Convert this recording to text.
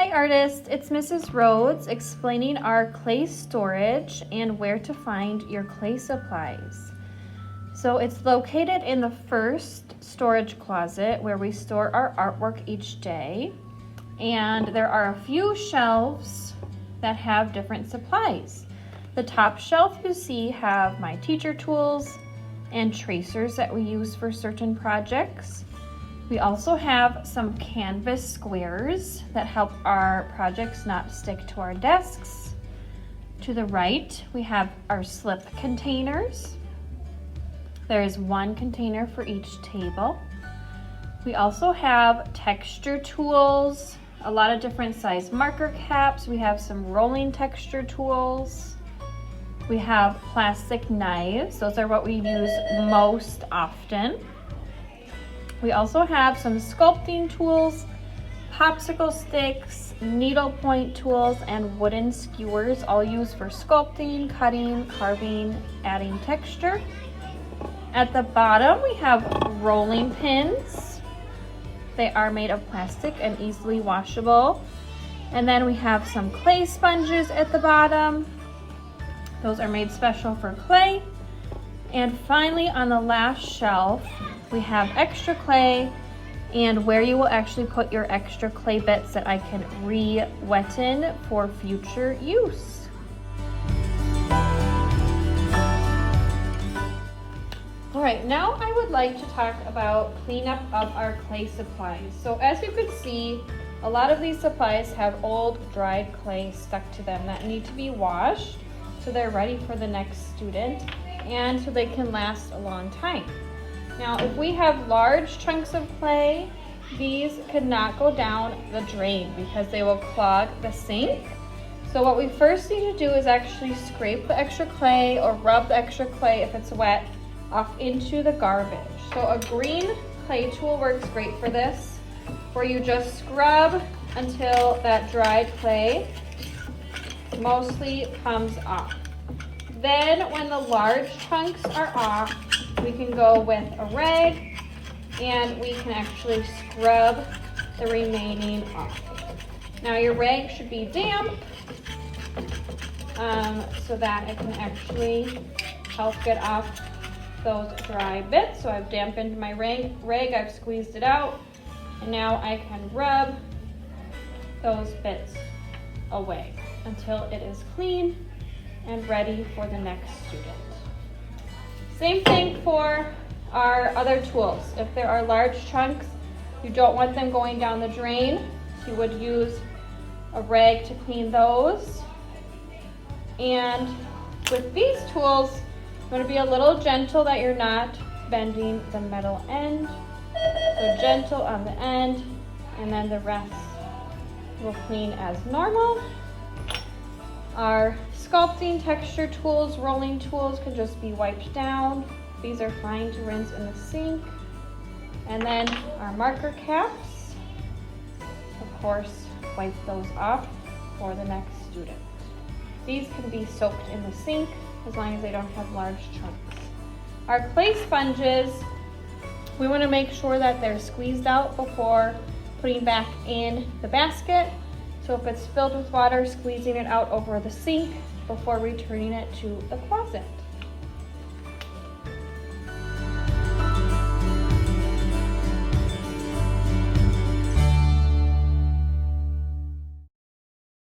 Hi artists, it's Mrs. Rhodes explaining our clay storage and where to find your clay supplies. So it's located in the first storage closet where we store our artwork each day. And there are a few shelves that have different supplies. The top shelf you see have my teacher tools and tracers that we use for certain projects. We also have some canvas squares that help our projects not stick to our desks. To the right, we have our slip containers. There is one container for each table. We also have texture tools, a lot of different size marker caps. We have some rolling texture tools. We have plastic knives. Those are what we use most often. We also have some sculpting tools, popsicle sticks, needlepoint tools, and wooden skewers, all used for sculpting, cutting, carving, adding texture. At the bottom, we have rolling pins. They are made of plastic and easily washable. And then we have some clay sponges at the bottom. Those are made special for clay. And finally, on the last shelf, we have extra clay and where you will actually put your extra clay bits that I can re-wetten for future use. All right, now I would like to talk about cleanup of our clay supplies. So as you can see, a lot of these supplies have old dried clay stuck to them that need to be washed so they're ready for the next student and so they can last a long time. Now, if we have large chunks of clay, these could not go down the drain because they will clog the sink. So what we first need to do is actually scrape the extra clay or rub the extra clay if it's wet off into the garbage. So a green clay tool works great for this, where you just scrub until that dried clay mostly comes off. Then when the large chunks are off, we can go with a rag and we can actually scrub the remaining off. Now your rag should be damp so that it can actually help get off those dry bits. So I've dampened my rag, I've squeezed it out, and now I can rub those bits away until it is clean and ready for the next student. Same thing for our other tools. If there are large chunks, you don't want them going down the drain, you would use a rag to clean those. And with these tools, you want to be a little gentle that you're not bending the metal end. So gentle on the end, and then the rest will clean as normal. Our sculpting texture tools, rolling tools can just be wiped down. These are fine to rinse in the sink. And then our marker caps, of course, wipe those off for the next student. These can be soaked in the sink as long as they don't have large chunks. Our clay sponges, we want to make sure that they're squeezed out before putting back in the basket. So if it's filled with water, squeezing it out over the sink before returning it to the closet.